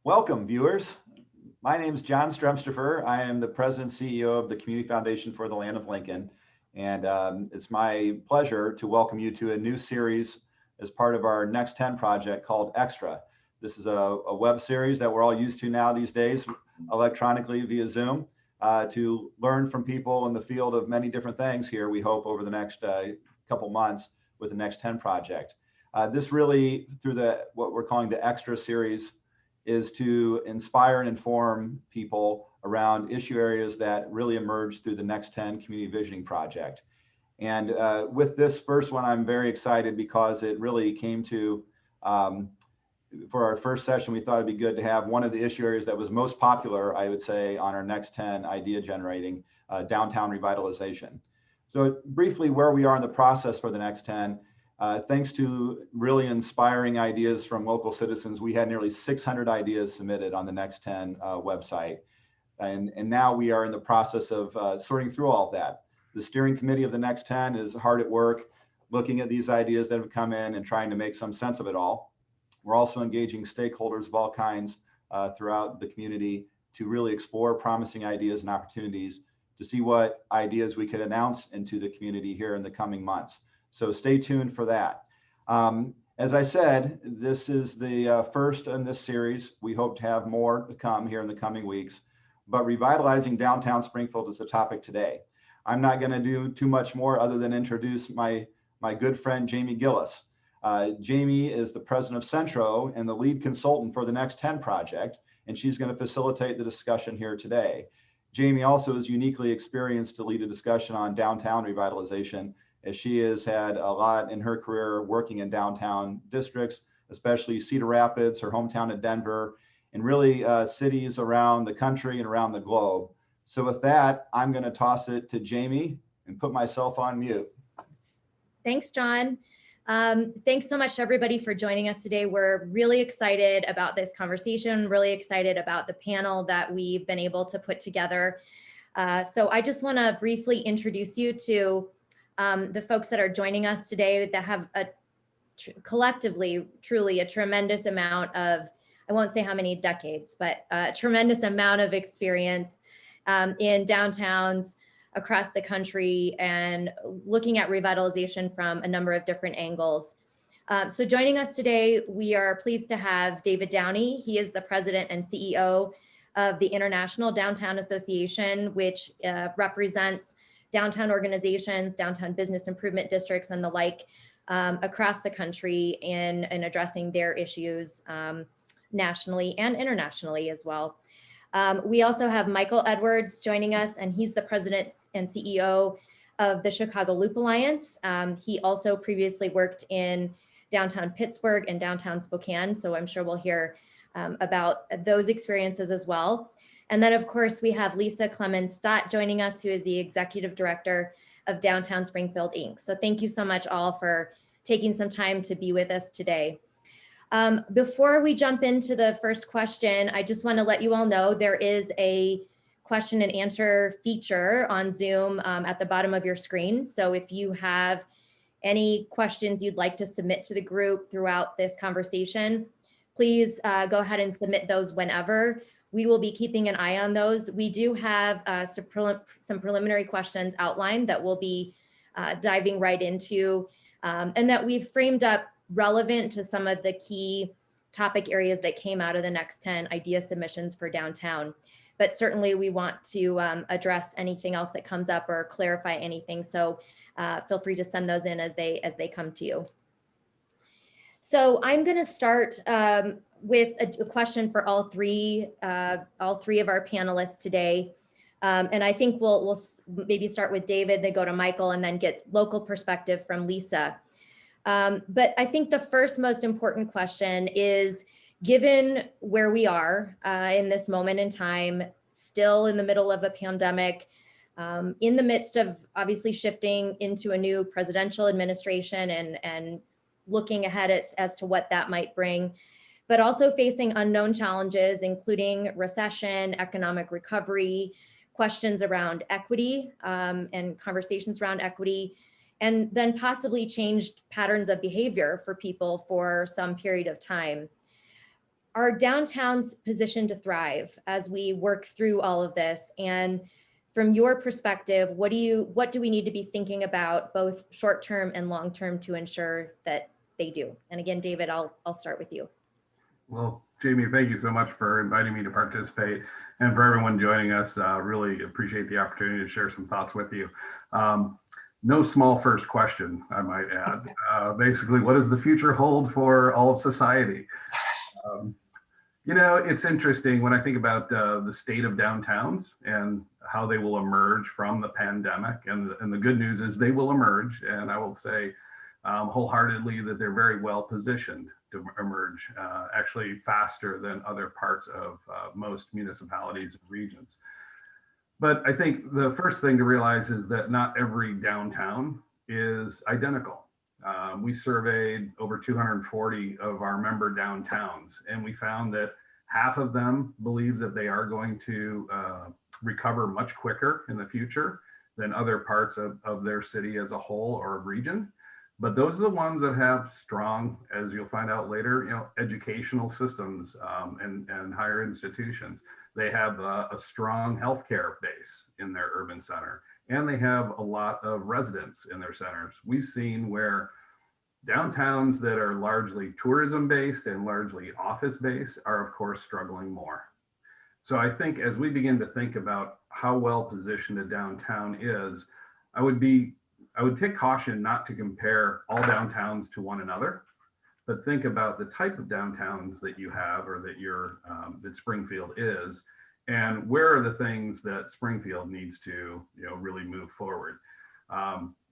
Welcome, viewers. My name is John Stremsterfer. I am the President and CEO of the Community Foundation for the Land of Lincoln. And it's my pleasure to welcome you to a new series as part of our Next 10 project called Extra. This is a web series that we're all used to now these days, electronically via Zoom, to learn from people in the field of many different things here, we hope, over the next couple months with the Next 10 project. This really, through what we're calling the Extra series, is to inspire and inform people around issue areas that really emerged through the Next 10 Community Visioning Project. And with this first one, I'm very excited because it really came to, for our first session, we thought it'd be good to have one of the issue areas that was most popular, I would say, on our Next 10 idea generating, downtown revitalization. So briefly, where we are in the process for the Next 10, thanks to really inspiring ideas from local citizens, we had nearly 600 ideas submitted on the Next 10 website. And now we are in the process of sorting through all of that. The steering committee of the Next 10 is hard at work, looking at these ideas that have come in and trying to make some sense of it all. We're also engaging stakeholders of all kinds throughout the community to really explore promising ideas and opportunities to see what ideas we could announce into the community here in the coming months. So stay tuned for that. As I said, this is the first in this series. We hope to have more to come here in the coming weeks, but revitalizing downtown Springfield is the topic today. I'm not going to do too much more other than introduce my good friend, Jamie Gillis. Jamie is the president of Centro and the lead consultant for the Next 10 project, and she's going to facilitate the discussion here today. Jamie also is uniquely experienced to lead a discussion on downtown revitalization, as she has had a lot in her career working in downtown districts, especially Cedar Rapids, her hometown of Denver, and really cities around the country and around the globe. So with that, I'm going to toss it to Jamie and put myself on mute. Thanks, John. Thanks so much to everybody for joining us today. We're really excited about this conversation, really excited about the panel that we've been able to put together. So I just want to briefly introduce you to the folks that are joining us today that have collectively, truly a tremendous amount of, I won't say how many decades, but a tremendous amount of experience in downtowns across the country and looking at revitalization from a number of different angles. So joining us today, we are pleased to have David Downey. He is the president and CEO of the International Downtown Association, which represents downtown organizations, downtown business improvement districts, and the like across the country in addressing their issues nationally and internationally as well. We also have Michael Edwards joining us, and he's the president and CEO of the Chicago Loop Alliance. He also previously worked in downtown Pittsburgh and downtown Spokane, so I'm sure we'll hear about those experiences as well. And then, of course, we have Lisa Clemens-Stott joining us, who is the executive director of Downtown Springfield, Inc. So thank you so much all for taking some time to be with us today. Before we jump into the first question, I just want to let you all know there is a question and answer feature on Zoom at the bottom of your screen. So if you have any questions you'd like to submit to the group throughout this conversation, please go ahead and submit those whenever. We will be keeping an eye on those. We do have some preliminary questions outlined that we'll be diving right into and that we've framed up relevant to some of the key topic areas that came out of the Next 10 idea submissions for downtown. But certainly we want to address anything else that comes up or clarify anything. So feel free to send those in as they come to you. So I'm going to start with a question for all three of our panelists today. And I think we'll maybe start with David, then go to Michael, and then get local perspective from Lisa. But I think the first most important question is, given where we are in this moment in time, still in the middle of a pandemic, in the midst of obviously shifting into a new presidential administration and looking ahead as to what that might bring, but also facing unknown challenges, including recession, economic recovery, questions around equity and conversations around equity, and then possibly changed patterns of behavior for people for some period of time. Are downtowns positioned to thrive as we work through all of this? And from your perspective, what do we need to be thinking about, both short-term and long-term, to ensure that they do? And again, David, I'll start with you. Well, Jamie, thank you so much for inviting me to participate, and for everyone joining us. Really appreciate the opportunity to share some thoughts with you. No small first question, I might add. Basically, what does the future hold for all of society? You know, it's interesting when I think about the state of downtowns and how they will emerge from the pandemic. And the good news is they will emerge. And I will say wholeheartedly that they're very well positioned to emerge, actually faster than other parts of most municipalities and regions. But I think the first thing to realize is that not every downtown is identical. We surveyed over 240 of our member downtowns, and we found that half of them believe that they are going to recover much quicker in the future than other parts of their city as a whole or region. But those are the ones that have strong, as you'll find out later, you know, educational systems and higher institutions. They have a strong healthcare base in their urban center, and they have a lot of residents in their centers. We've seen where downtowns that are largely tourism based and largely office based are of course struggling more. So I think as we begin to think about how well positioned a downtown is, I would take caution not to compare all downtowns to one another, but think about the type of downtowns that you have, or that Springfield is, and where are the things that Springfield needs to, you know, really move forward.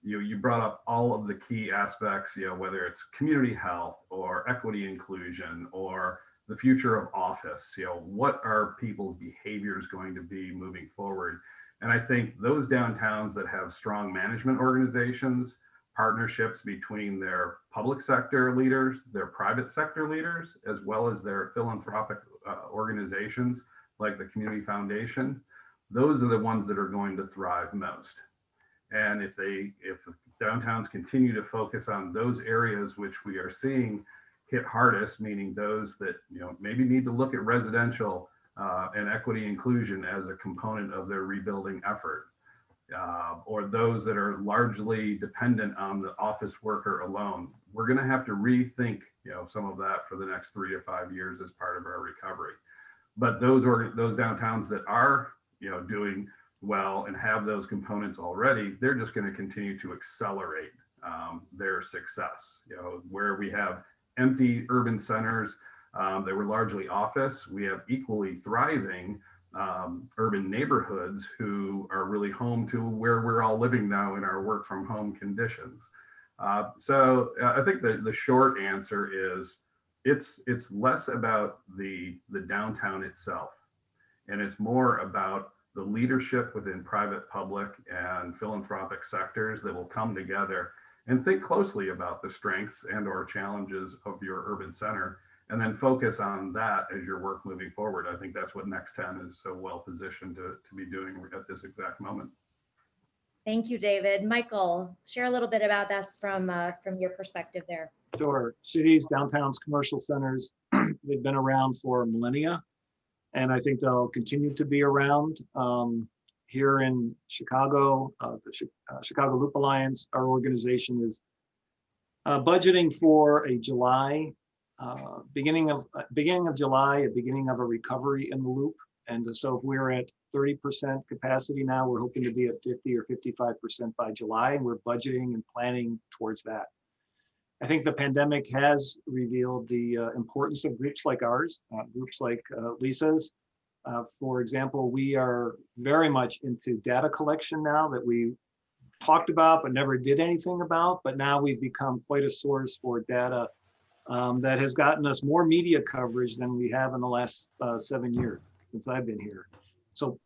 You brought up all of the key aspects, you know, whether it's community health or equity inclusion or the future of office, you know, what are people's behaviors going to be moving forward? And I think those downtowns that have strong management organizations, partnerships between their public sector leaders, their private sector leaders, as well as their philanthropic organizations like the Community Foundation, those are the ones that are going to thrive most. And if downtowns continue to focus on those areas which we are seeing hit hardest, meaning those that, you know, maybe need to look at residential and equity inclusion as a component of their rebuilding effort, or those that are largely dependent on the office worker alone, we're going to have to rethink, you know, some of that for the next 3 to 5 years as part of our recovery. But those downtowns that are, you know, doing well and have those components already, they're just going to continue to accelerate their success. You know, where we have empty urban centers that were largely office, we have equally thriving urban neighborhoods who are really home to where we're all living now in our work from home conditions. So I think the short answer is it's less about the downtown itself, and it's more about the leadership within private, public, and philanthropic sectors that will come together and think closely about the strengths and or challenges of your urban center, and then focus on that as your work moving forward. I think that's what Next 10 is so well positioned to be doing at this exact moment. Thank you, David. Michael, share a little bit about this from your perspective there. Sure. Cities, downtowns, commercial centers, they've been around for millennia, and I think they'll continue to be around. Here in Chicago, the Chicago Loop Alliance, our organization is budgeting for a July, beginning of July, a beginning of a recovery in the loop. And so if we're at 30% capacity now, we're hoping to be at 50 or 55% by July, and we're budgeting and planning towards that. I think the pandemic has revealed the importance of groups like ours, groups like Lisa's. For example, we are very much into data collection now that we talked about but never did anything about, but now we've become quite a source for data that has gotten us more media coverage than we have in the last 7 years since I've been here. So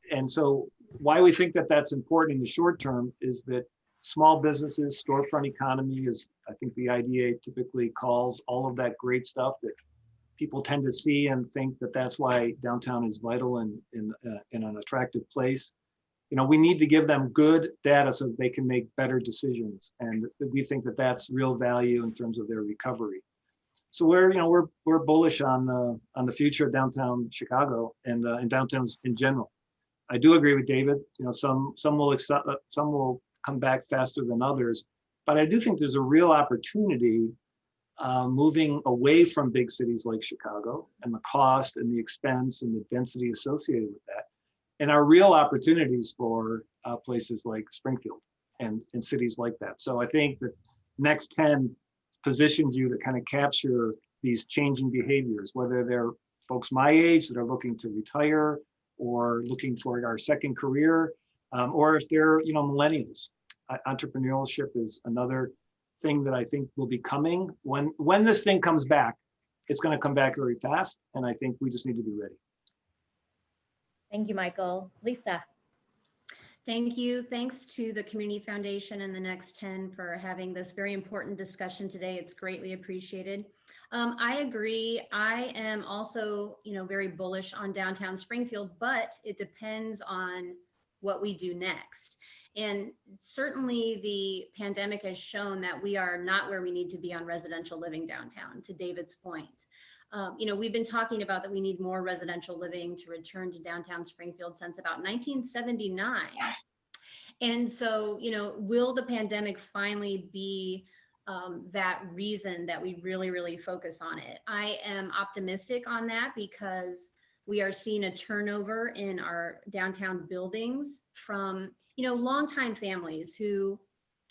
why we think that that's important in the short term is that small businesses, storefront economy is, I think the IDA typically calls all of that great stuff that people tend to see and think that that's why downtown is vital and in an attractive place. You know, we need to give them good data so that they can make better decisions. And we think that that's real value in terms of their recovery. So we're bullish on the future of downtown Chicago and downtowns in general. I do agree with David. Some will come back faster than others, but I do think there's a real opportunity moving away from big cities like Chicago and the cost and the expense and the density associated with that, and our real opportunities for places like Springfield and cities like that. So I think that Next 10 positions you to kind of capture these changing behaviors, whether they're folks my age that are looking to retire or looking for our second career, or if they're millennials. Entrepreneurship is another thing that I think will be coming. When this thing comes back, it's going to come back very fast, and I think we just need to be ready. Thank you, Michael. Lisa. Thank you. Thanks to the Community Foundation and the Next 10 for having this very important discussion today. It's greatly appreciated. I agree. I am also, very bullish on downtown Springfield, but it depends on what we do next. And certainly the pandemic has shown that we are not where we need to be on residential living downtown, to David's point. We've been talking about that we need more residential living to return to downtown Springfield since about 1979. And so, will the pandemic finally be that reason that we really, really focus on it? I am optimistic on that because we are seeing a turnover in our downtown buildings from, longtime families who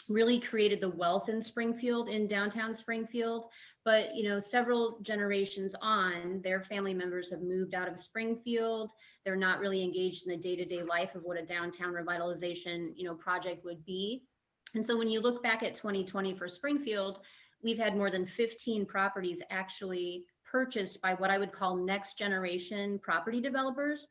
really created the wealth in Springfield, in downtown Springfield. But, several generations on, their family members have moved out of Springfield. They're not really engaged in the day-to-day life of what a downtown revitalization, project would be. And so when you look back at 2020 for Springfield, we've had more than 15 properties actually purchased by what I would call next generation property developers.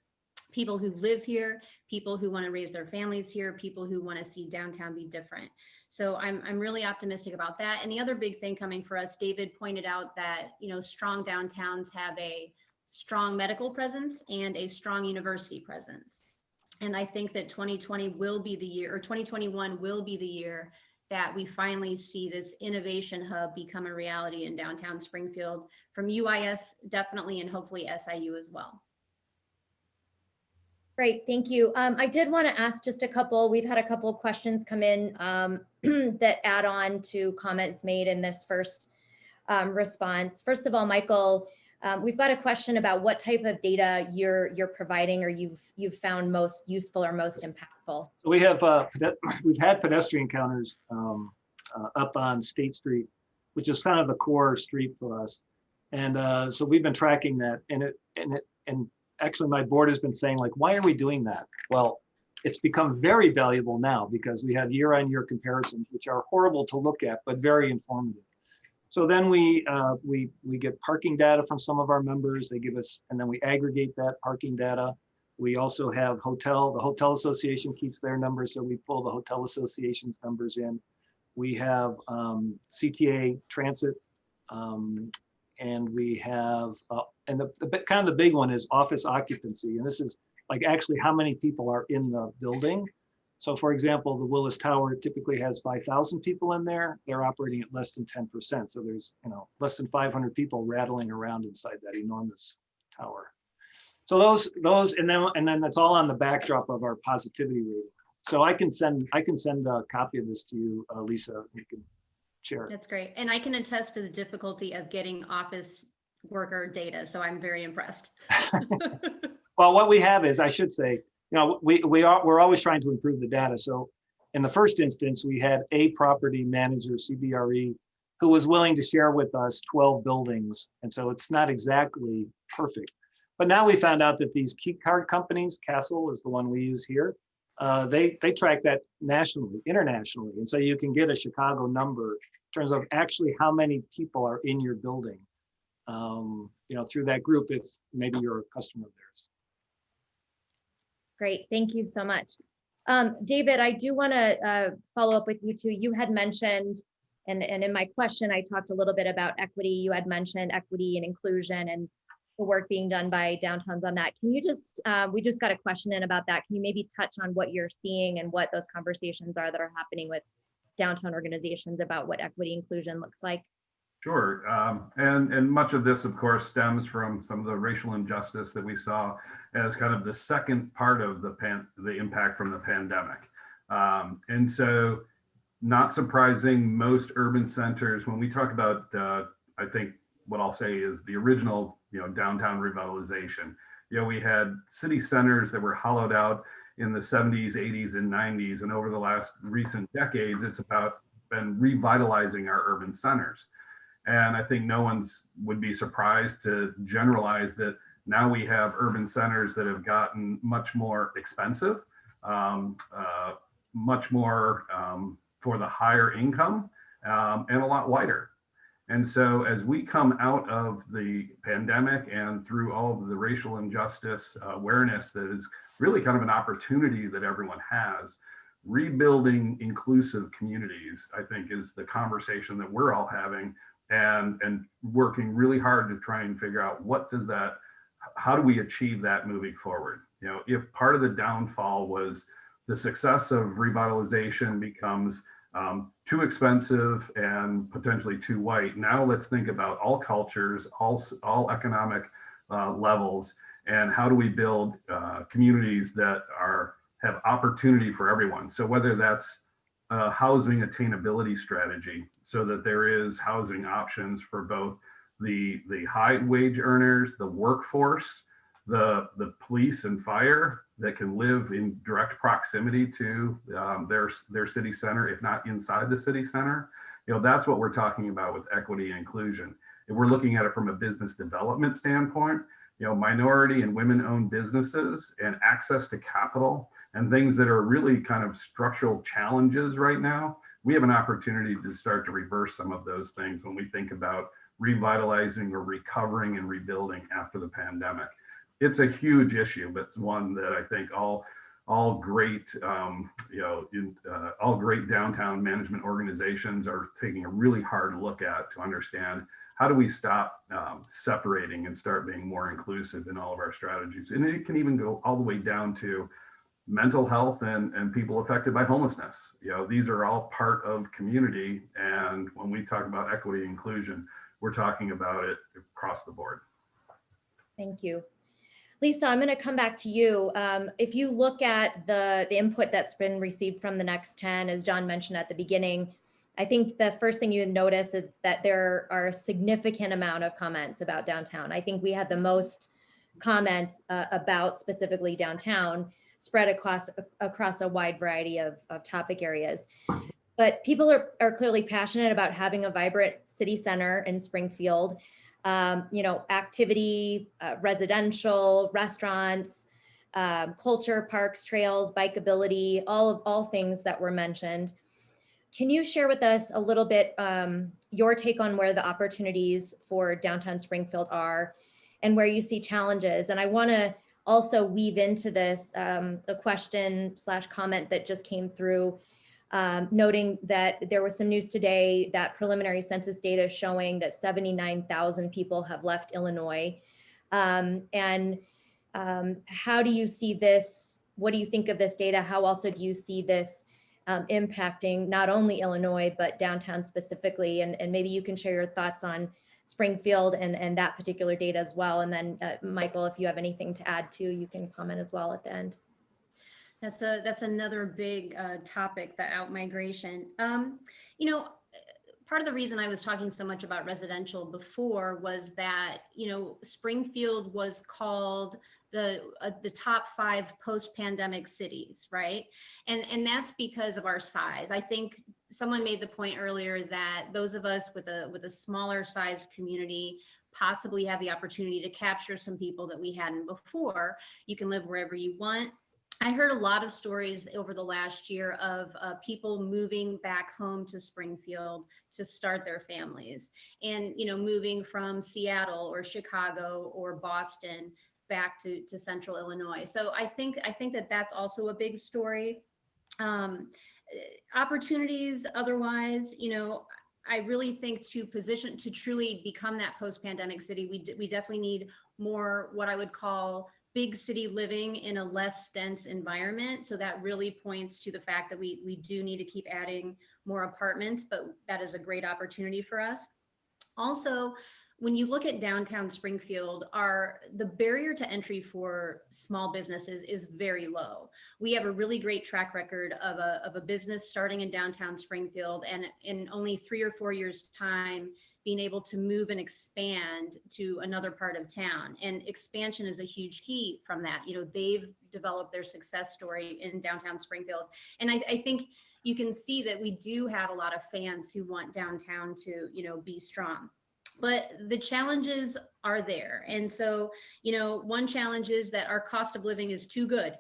People who live here, people who want to raise their families here, people who want to see downtown be different. So I'm really optimistic about that. And the other big thing coming for us, David pointed out that, strong downtowns have a strong medical presence and a strong university presence. And I think that 2020 will be the year, or 2021 will be the year that we finally see this innovation hub become a reality in downtown Springfield, from UIS definitely, and hopefully SIU as well. Great, thank you. I did want to ask just a couple, we've had a couple of questions come in that add on to comments made in this first response. First of all, Michael, we've got a question about what type of data you're providing or you've found most useful or most impactful. We have we've had pedestrian counters up on State Street, which is kind of the core street for us, and so we've been tracking that, and actually my board has been saying, like, why are we doing that? Well, it's become very valuable now because we have year-on-year comparisons, which are horrible to look at, but very informative. So then we get parking data from some of our members. They give us, and then we aggregate that parking data. We also have the Hotel Association keeps their numbers, so we pull the Hotel Association's numbers in. We have CTA Transit, and we have, and the kind of the big one is office occupancy. And this is like actually how many people are in the building. So for example, the Willis Tower typically has 5,000 people in there. They're operating at less than 10%. So there's, less than 500 people rattling around inside that enormous tower. So those, and then that's all on the backdrop of our positivity rating. So I can send a copy of this to you, Lisa. You can share it. That's great. And I can attest to the difficulty of getting office worker data. So I'm very impressed. Well, what we have is, I should say, we're always trying to improve the data. So in the first instance, we had a property manager, CBRE, who was willing to share with us 12 buildings. And so it's not exactly perfect. But now we found out that these key card companies, Castle is the one we use here, they track that nationally, internationally. And so you can get a Chicago number in terms of actually how many people are in your building, through that group, if maybe you're a customer of theirs. Great, thank you so much. David, I do want to follow up with you too. You had mentioned, and in my question, I talked a little bit about equity. You had mentioned equity and inclusion and the work being done by downtowns on that. Can you just, we just got a question in about that. Can you maybe touch on what you're seeing and what those conversations are that are happening with downtown organizations about what equity inclusion looks like? Sure. And much of this, of course, stems from some of the racial injustice that we saw as kind of the second part of the impact from the pandemic. And so, not surprising, most urban centers, when we talk about, I think what I'll say is the original, downtown revitalization. We had city centers that were hollowed out in the 70s, 80s, and 90s. And over the last recent decades, it's been revitalizing our urban centers. And I think no one's would be surprised to generalize that now we have urban centers that have gotten much more expensive, much more for the higher income, and a lot wider. And so as we come out of the pandemic and through all of the racial injustice awareness that is really kind of an opportunity that everyone has, rebuilding inclusive communities, I think, is the conversation that we're all having, and working really hard to try and figure out how do we achieve that moving forward? If part of the downfall was the success of revitalization becomes too expensive and potentially too white, now let's think about all cultures, all economic levels, and how do we build communities that have opportunity for everyone? So whether that's a housing attainability strategy, so that there is housing options for both the high wage earners, the workforce, the police and fire that can live in direct proximity to their city center, if not inside the city center. That's what we're talking about with equity and inclusion. If we're looking at it from a business development standpoint, minority and women-owned businesses and access to capital and things that are really kind of structural challenges right now, we have an opportunity to start to reverse some of those things when we think about revitalizing or recovering and rebuilding after the pandemic. It's a huge issue, but it's one that I think all great downtown management organizations are taking a really hard look at to understand how do we stop separating and start being more inclusive in all of our strategies. And it can even go all the way down to mental health and people affected by homelessness. These are all part of community. And when we talk about equity and inclusion, we're talking about it across the board. Thank you. Lisa, I'm going to come back to you. If you look at the input that's been received from the Next 10, as John mentioned at the beginning, I think the first thing you would notice is that there are a significant amount of comments about downtown. I think we had the most comments about specifically downtown, spread across a wide variety of topic areas. But people are clearly passionate about having a vibrant city center in Springfield. Activity, residential, restaurants, culture, parks, trails, bikeability, all things that were mentioned. Can you share with us a little bit your take on where the opportunities for downtown Springfield are and where you see challenges? And I want to also weave into this a question/comment that just came through, noting that there was some news today that preliminary census data showing that 79,000 people have left Illinois. And how do you see this? What do you think of this data? How also do you see this impacting not only Illinois, but downtown specifically? And maybe you can share your thoughts on Springfield and that particular data as well. And then Michael, if you have anything to add too, you can comment as well at the end. That's another big topic, the out-migration. Part of the reason I was talking so much about residential before was that, Springfield was called the top 5 post-pandemic cities, right? And that's because of our size. I think someone made the point earlier that those of us with a smaller sized community possibly have the opportunity to capture some people that we hadn't before. You can live wherever you want. I heard a lot of stories over the last year of people moving back home to Springfield to start their families, and moving from Seattle or Chicago or Boston back to central Illinois. So I think that that's also a big story. Opportunities otherwise, I really think to truly become that post-pandemic city, we definitely need more what I would call big city living in a less dense environment. So that really points to the fact that we do need to keep adding more apartments, but that is a great opportunity for us. Also, when you look at downtown Springfield, the barrier to entry for small businesses is very low. We have a really great track record of a business starting in downtown Springfield, and in only 3 or 4 years' time, being able to move and expand to another part of town. And expansion is a huge key from that. You know, they've developed their success story in downtown Springfield. And I think you can see that we do have a lot of fans who want downtown to, you know, be strong. But the challenges are there. And so, you know, one challenge is that our cost of living is too good.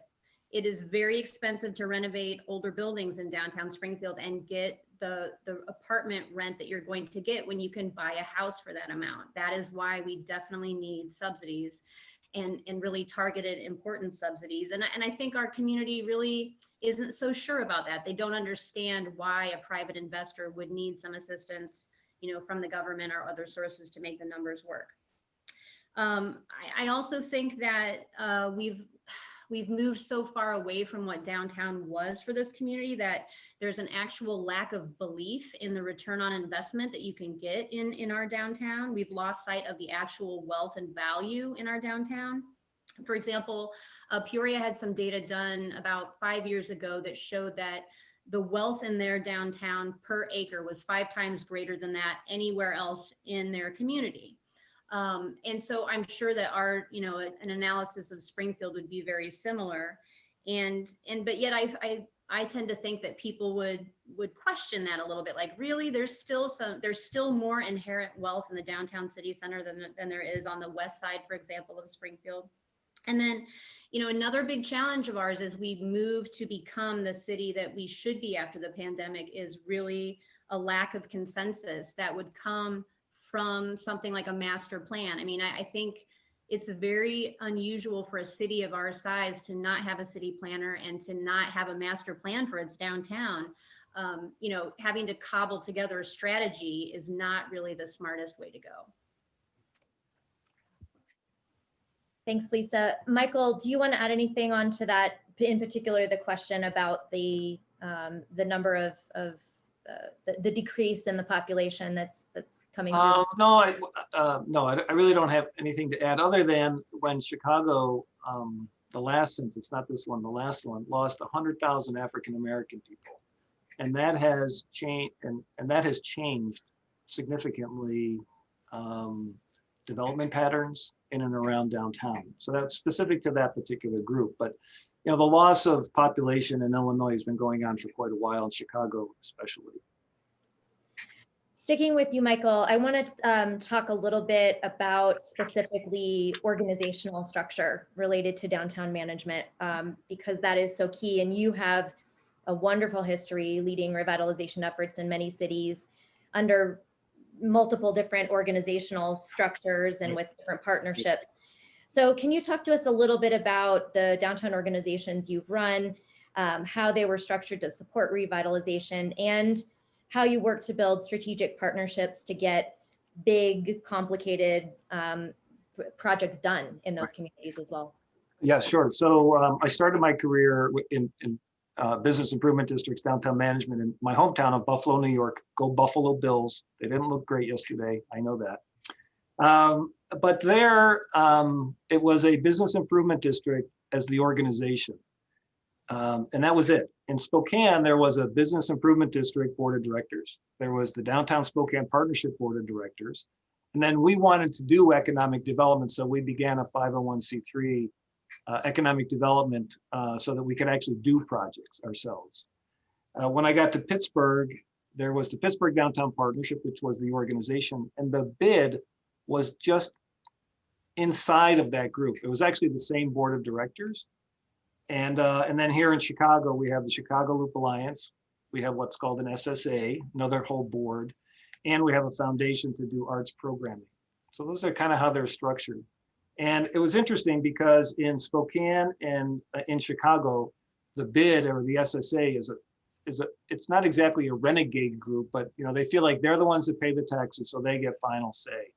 It is very expensive to renovate older buildings in downtown Springfield and get the apartment rent that you're going to get when you can buy a house for that amount. That is why we definitely need subsidies and really targeted important subsidies. And I think our community really isn't so sure about that. They don't understand why a private investor would need some assistance, you know, from the government or other sources to make the numbers work. I also think that we've moved so far away from what downtown was for this community that there's an actual lack of belief in the return on investment that you can get in our downtown. We've lost sight of the actual wealth and value in our downtown. For example, Peoria had some data done about 5 years ago that showed that the wealth in their downtown per acre was 5 times greater than that anywhere else in their community. And so I'm sure that our, you know, an analysis of Springfield would be very similar. But yet I tend to think that people would question that a little bit, like, really, there's still more inherent wealth in the downtown city center than there is on the west side, for example, of Springfield. And then, you know, another big challenge of ours as we move to become the city that we should be after the pandemic is really a lack of consensus that would come from something like a master plan. I mean, I think it's very unusual for a city of our size to not have a city planner and to not have a master plan for its downtown. You know, having to cobble together a strategy is not really the smartest way to go. Thanks, Lisa. Michael, do you want to add anything onto that, in particular the question about the number of the decrease in the population that's coming through? No, I really don't have anything to add other than when Chicago, the last census, not this one, the last one, lost 100,000 African-American people. And that has changed, and that has changed significantly development patterns in and around downtown. So that's specific to that particular group. But you know, the loss of population in Illinois has been going on for quite a while, in Chicago especially. Sticking with you, Michael, I want to talk a little bit about specifically organizational structure related to downtown management, because that is so key. And you have a wonderful history leading revitalization efforts in many cities under multiple different organizational structures and with different partnerships. So can you talk to us a little bit about the downtown organizations you've run, how they were structured to support revitalization, and how you work to build strategic partnerships to get big, complicated projects done in those communities as well? Yeah, sure. So I started my career in business improvement districts, downtown management in my hometown of Buffalo, New York. Go Buffalo Bills. They didn't look great yesterday. I know that. But there, it was a business improvement district as the organization. And that was it. In Spokane, there was a business improvement district board of directors. There was the Downtown Spokane Partnership Board of Directors. And then we wanted to do economic development. So we began a 501c3 economic development so that we could actually do projects ourselves. When I got to Pittsburgh, there was the Pittsburgh Downtown Partnership, which was the organization. And the bid was just inside of that group. It was actually the same board of directors. And then here in Chicago, we have the Chicago Loop Alliance. We have what's called an SSA, another whole board, and we have a foundation to do arts programming. So those are kind of how they're structured. And it was interesting because in Spokane and in Chicago, the bid or the SSA it's not exactly a renegade group, but you know, they feel like they're the ones that pay the taxes, so they get final say.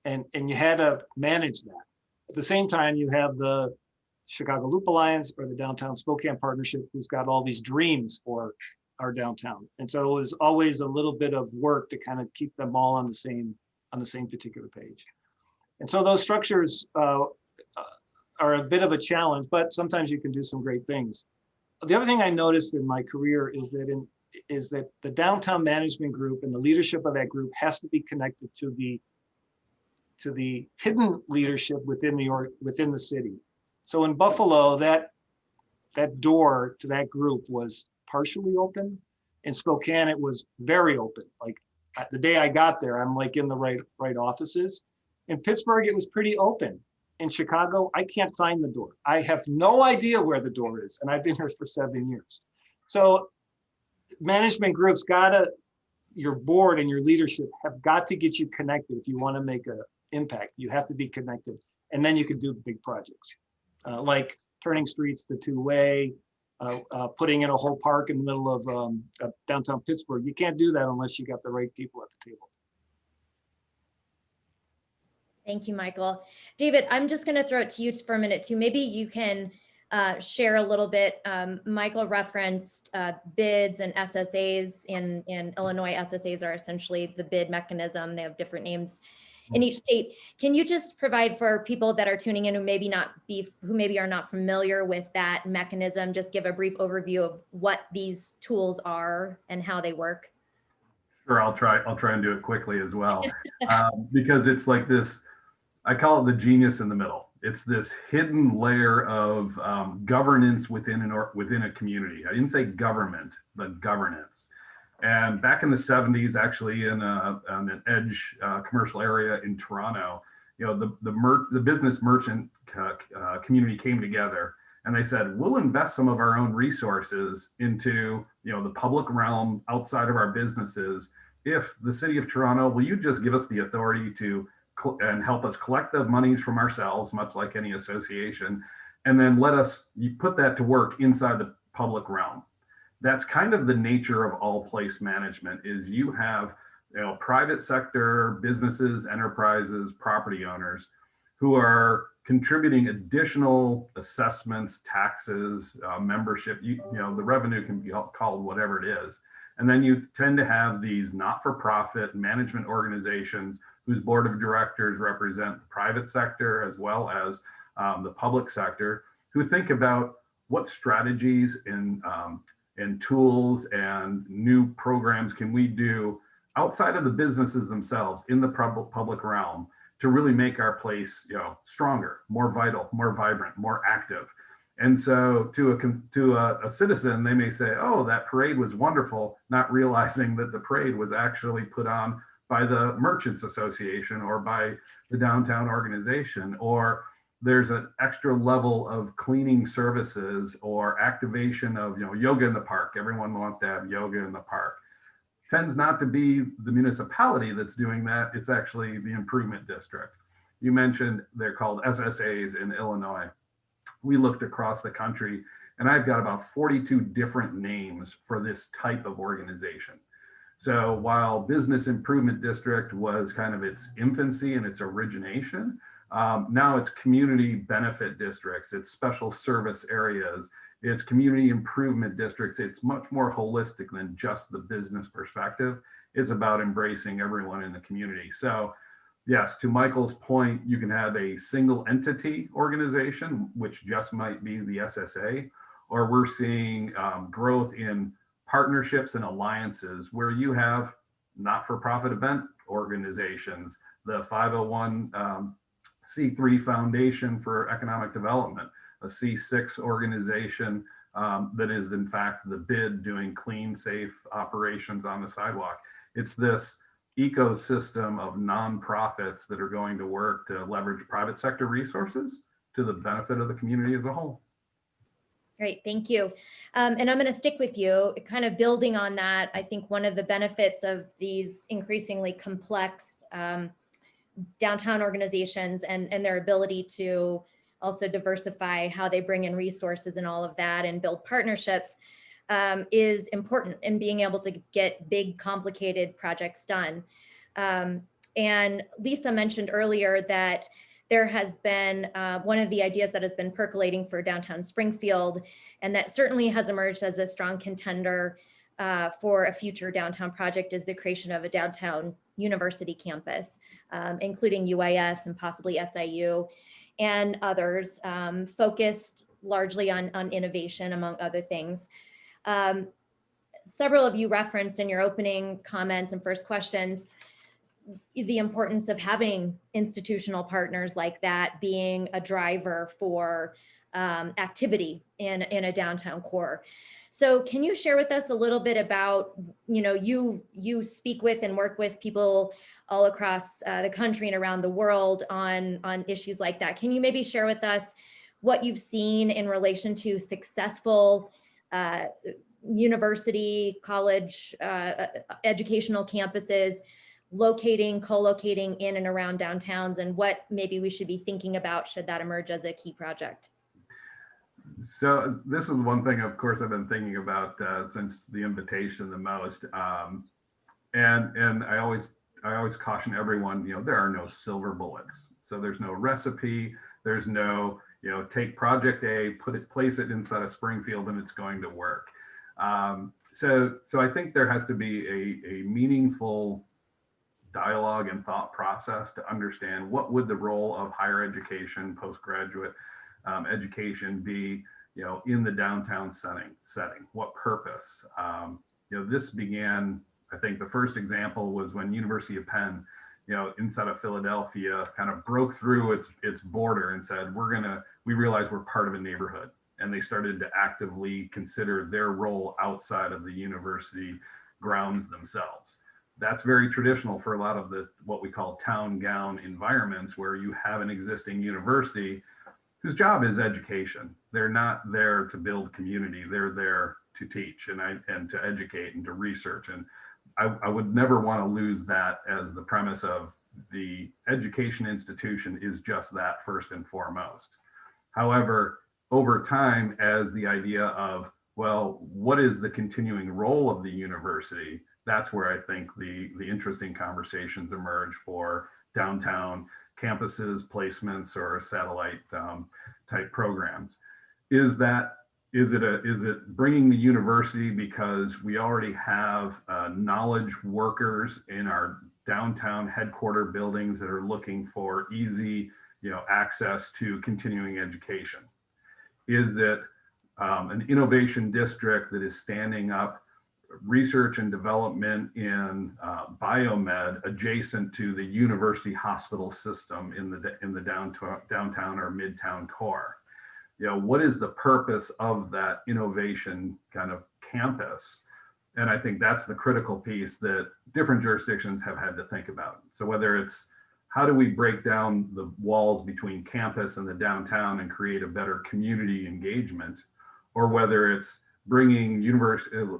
And you had to manage that. At the same time, you have the Chicago Loop Alliance or the Downtown Spokane Partnership, who's got all these dreams for our downtown. And so it was always a little bit of work to kind of keep them all on the same on the same particular page. And so those structures are a bit of a challenge, but sometimes you can do some great things. The other thing I noticed in my career is that the downtown management group and the leadership of that group has to be connected to the hidden leadership within the city. So in Buffalo, that door to that group was partially open. In Spokane, it was very open. Like the day I got there, I'm like in the right offices. In Pittsburgh, it was pretty open. In Chicago, I can't find the door. I have no idea where the door is, and I've been here for 7 years. So management groups your board and your leadership have got to get you connected. If you want to make an impact, you have to be connected, and then you can do big projects like turning streets to two-way, putting in a whole park in the middle of downtown Pittsburgh. You can't do that unless you got the right people at the table. Thank you, Michael. David, I'm just going to throw it to you for a minute too. Maybe you can share a little bit. Michael referenced bids and SSAs. In Illinois, SSAs are essentially the bid mechanism. They have different names in each state. Can you just provide for people that are tuning in who maybe are not familiar with that mechanism, just give a brief overview of what these tools are and how they work? Sure, I'll try and do it quickly as well, because it's like this. I call it the genius in the middle. It's this hidden layer of governance within a community. I didn't say government, but governance. And back in the 70s, actually, in an edge commercial area in Toronto, the business merchant community came together, and they said, we'll invest some of our own resources into the public realm outside of our businesses. If the city of Toronto, will you just give us the authority to and help us collect the monies from ourselves, much like any association, and then let us put that to work inside the public realm. That's kind of the nature of all place management, is you have private sector businesses, enterprises, property owners who are contributing additional assessments, taxes, membership. The revenue can be called whatever it is. And then you tend to have these not-for-profit management organizations whose board of directors represent the private sector as well as the public sector, who think about what strategies and tools and new programs can we do outside of the businesses themselves in the public realm to really make our place stronger, more vital, more vibrant, more active. And so to a citizen, they may say, oh, that parade was wonderful, not realizing that the parade was actually put on by the Merchants Association or by the downtown organization, or there's an extra level of cleaning services or activation of yoga in the park. Everyone wants to have yoga in the park. Tends not to be the municipality that's doing that. It's actually the improvement district. You mentioned they're called SSAs in Illinois. We looked across the country, and I've got about 42 different names for this type of organization. So while Business Improvement District was kind of its infancy and its origination, now it's community benefit districts, it's special service areas, it's community improvement districts. It's much more holistic than just the business perspective. It's about embracing everyone in the community. So yes, to Michael's point, you can have a single entity organization, which just might be the SSA, or we're seeing growth in partnerships and alliances where you have not-for-profit event organizations, the 501c3 Foundation for Economic Development, a C6 organization that is in fact the bid doing clean, safe operations on the sidewalk. It's this ecosystem of nonprofits that are going to work to leverage private sector resources to the benefit of the community as a whole. Great, thank you. And I'm going to stick with you, kind of building on that. I think one of the benefits of these increasingly complex downtown organizations and their ability to also diversify how they bring in resources and all of that and build partnerships is important in being able to get big, complicated projects done. And Lisa mentioned earlier that there has been one of the ideas that has been percolating for downtown Springfield, and that certainly has emerged as a strong contender for a future downtown project, is the creation of a downtown university campus, including UIS and possibly SIU and others, focused largely on innovation, among other things. Several of you referenced in your opening comments and first questions the importance of having institutional partners like that being a driver for activity in a downtown core. So can you share with us a little bit about, you speak with and work with people all across the country and around the world on issues like that. Can you maybe share with us what you've seen in relation to successful university, college, educational campuses locating, co-locating in and around downtowns, and what maybe we should be thinking about should that emerge as a key project? So this is one thing, of course, I've been thinking about since the invitation the most. And I always caution everyone, there are no silver bullets. So there's no recipe, there's no, take project A, place it inside of Springfield and it's going to work. So I think there has to be a meaningful dialogue and thought process to understand what would the role of higher education, postgraduate education be, in the downtown setting, what purpose? This began, I think the first example was when University of Penn, inside of Philadelphia kind of broke through its border and said, we realize we're part of a neighborhood. And they started to actively consider their role outside of the university grounds themselves. That's very traditional for a lot of what we call town gown environments, where you have an existing university whose job is education. They're not there to build community. They're there to teach and to educate and to research. And I would never want to lose that as the premise of the education institution is just that first and foremost. However, over time, as the idea of, well, what is the continuing role of the university? That's where I think the interesting conversations emerge for downtown campuses, placements, or satellite type programs. Is it bringing the university because we already have knowledge workers in our downtown headquarter buildings that are looking for easy, access to continuing education? Is it an innovation district that is standing up research and development in biomed adjacent to the university hospital system in the downtown or midtown core? What is the purpose of that innovation kind of campus? And I think that's the critical piece that different jurisdictions have had to think about. So whether it's how do we break down the walls between campus and the downtown and create a better community engagement, or whether it's bringing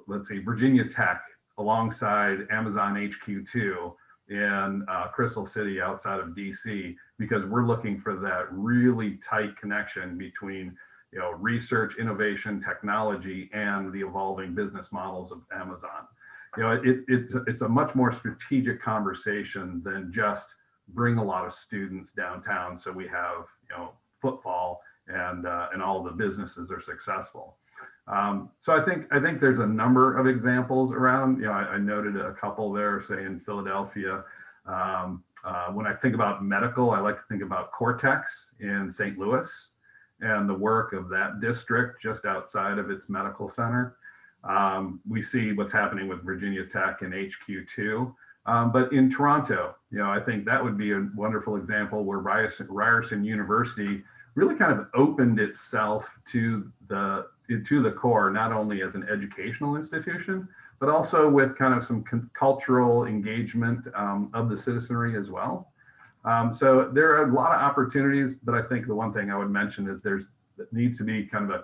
let's say Virginia Tech alongside Amazon HQ2 in Crystal City outside of DC, because we're looking for that really tight connection between research, innovation, technology, and the evolving business models of Amazon. It's a much more strategic conversation than just bring a lot of students downtown so we have footfall and all the businesses are successful. So I think there's a number of examples around. I noted a couple there, say in Philadelphia. When I think about medical, I like to think about Cortex in St. Louis and the work of that district just outside of its medical center. We see what's happening with Virginia Tech and HQ2. But in Toronto, I think that would be a wonderful example where Ryerson University really kind of opened itself to the core, not only as an educational institution, but also with kind of some cultural engagement of the citizenry as well. So there are a lot of opportunities, but I think the one thing I would mention is there needs to be kind of a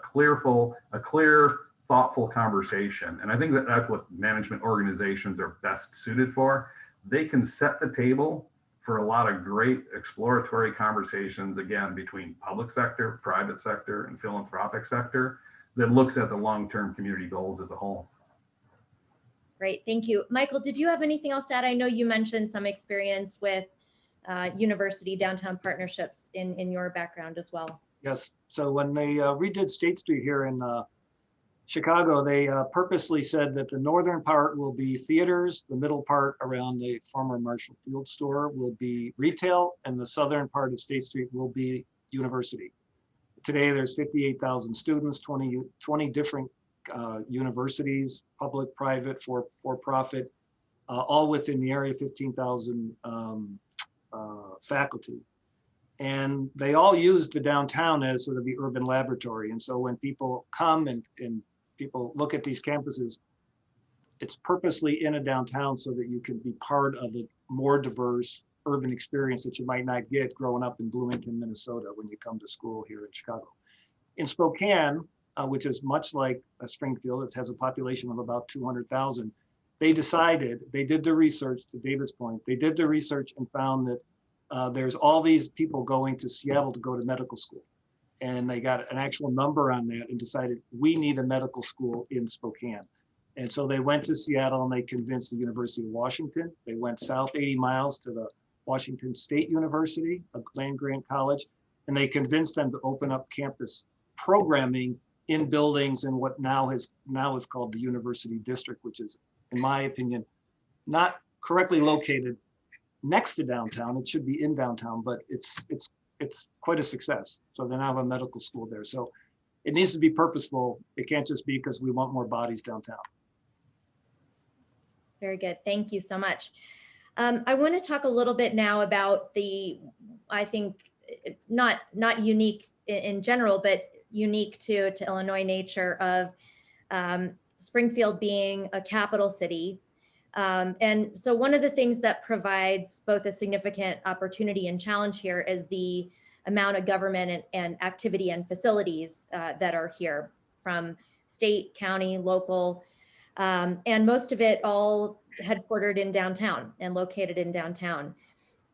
clear, thoughtful conversation. And I think that's what management organizations are best suited for. They can set the table for a lot of great exploratory conversations, again, between public sector, private sector, and philanthropic sector that looks at the long-term community goals as a whole. Great, thank you. Michael, did you have anything else to add? I know you mentioned some experience with university downtown partnerships in your background as well. Yes, so when they redid State Street here in Chicago, they purposely said that the northern part will be theaters, the middle part around the former Marshall Field store will be retail, and the southern part of State Street will be university. Today, there's 58,000 students, 20 different universities, public, private, for-profit, all within the area, 15,000 faculty. And they all use the downtown as sort of the urban laboratory. And so when people come and people look at these campuses, it's purposely in a downtown so that you can be part of a more diverse urban experience that you might not get growing up in Bloomington, Minnesota, when you come to school here in Chicago. In Spokane, which is much like Springfield, it has a population of about 200,000. They decided, they did the research, to David's point, they did the research and found that there's all these people going to Seattle to go to medical school. And they got an actual number on that and decided we need a medical school in Spokane. And so they went to Seattle and they convinced the University of Washington. They went south 80 miles to the Washington State University, a land-grant college, and they convinced them to open up campus programming in buildings in what now is called the University District, which is, in my opinion, not correctly located next to downtown. It should be in downtown, but it's quite a success. So they now have a medical school there. So it needs to be purposeful. It can't just be because we want more bodies downtown. Very good. Thank you so much. I want to talk a little bit now about the, I think, not unique in general, but unique to Illinois nature of Springfield being a capital city. And so one of the things that provides both a significant opportunity and challenge here is the amount of government and activity and facilities that are here, from state, county, local, and most of it all headquartered in downtown and located in downtown.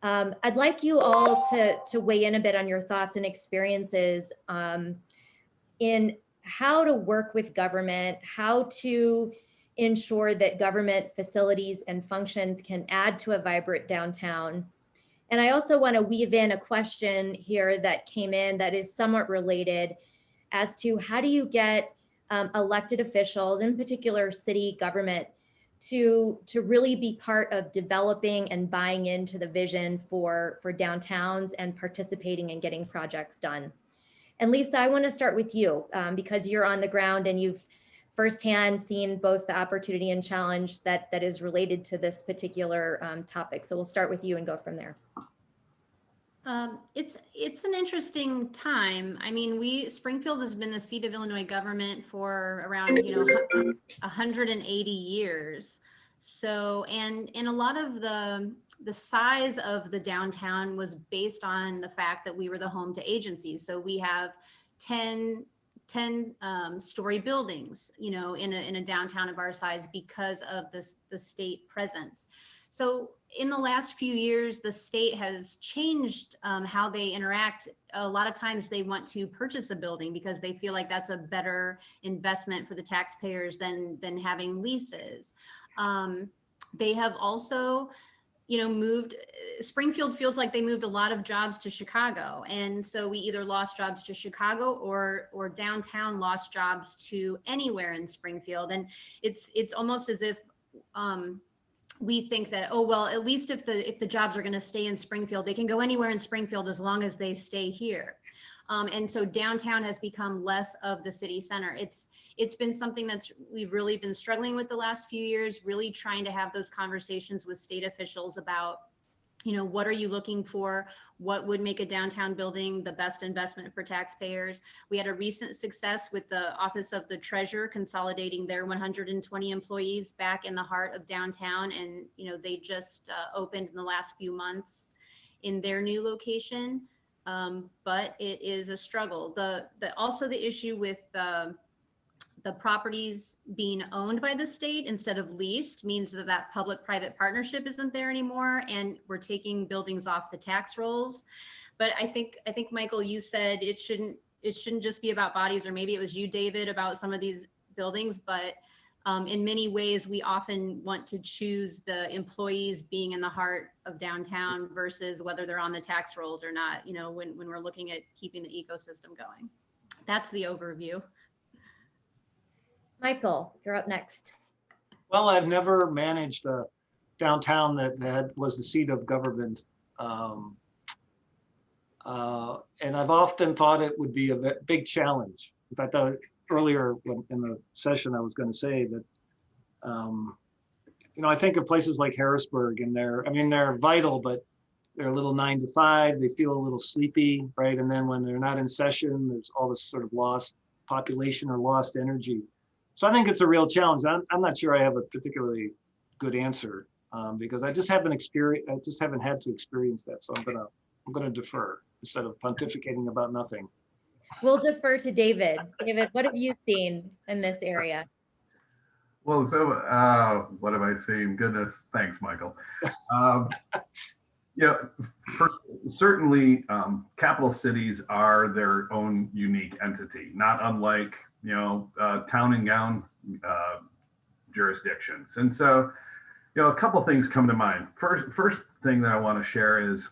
I'd like you all to weigh in a bit on your thoughts and experiences in how to work with government, how to ensure that government facilities and functions can add to a vibrant downtown. And I also want to weave in a question here that came in that is somewhat related as to how do you get elected officials, in particular city government, to really be part of developing and buying into the vision for downtowns and participating in getting projects done. And Lisa, I want to start with you because you're on the ground and you've firsthand seen both the opportunity and challenge that is related to this particular topic. So we'll start with you and go from there. It's an interesting time. I mean, Springfield has been the seat of Illinois government for around 180 years. So, and a lot of the size of the downtown was based on the fact that we were the home to agencies. So we have 10 story buildings, in a downtown of our size because of the state presence. So in the last few years, the state has changed how they interact. A lot of times they want to purchase a building because they feel like that's a better investment for the taxpayers than having leases. They have also moved, Springfield feels like they moved a lot of jobs to Chicago. And so we either lost jobs to Chicago or downtown lost jobs to anywhere in Springfield. And it's almost as if we think that, oh, well, at least if the jobs are going to stay in Springfield, they can go anywhere in Springfield as long as they stay here. And so downtown has become less of the city center. It's been something we've really been struggling with the last few years, really trying to have those conversations with state officials about, what are you looking for? What would make a downtown building the best investment for taxpayers? We had a recent success with the Office of the Treasurer consolidating their 120 employees back in the heart of downtown. And, they just opened in the last few months in their new location. But it is a struggle. Also the issue with the properties being owned by the state instead of leased means that public-private partnership isn't there anymore, and we're taking buildings off the tax rolls. But I think Michael, you said it shouldn't just be about bodies, or maybe it was you, David, about some of these buildings, but in many ways, we often want to choose the employees being in the heart of downtown versus whether they're on the tax rolls or not, when we're looking at keeping the ecosystem going. That's the overview. Michael, you're up next. Well, I've never managed a downtown that was the seat of government. And I've often thought it would be a big challenge. In fact, earlier in the session, I was going to say that, I think of places like Harrisburg, and they're vital, but they're a little 9 to 5. They feel a little sleepy, right? And then when they're not in session, there's all this sort of lost population or lost energy. So I think it's a real challenge. I'm not sure I have a particularly good answer because I just haven't had to experience that. So I'm gonna defer instead of pontificating about nothing. We'll defer to David. David, what have you seen in this area? Well, so what have I seen? Goodness, thanks, Michael. Yeah, first, certainly capital cities are their own unique entity, not unlike, town and gown jurisdictions. And so, a couple things come to mind. First thing that I want to share is,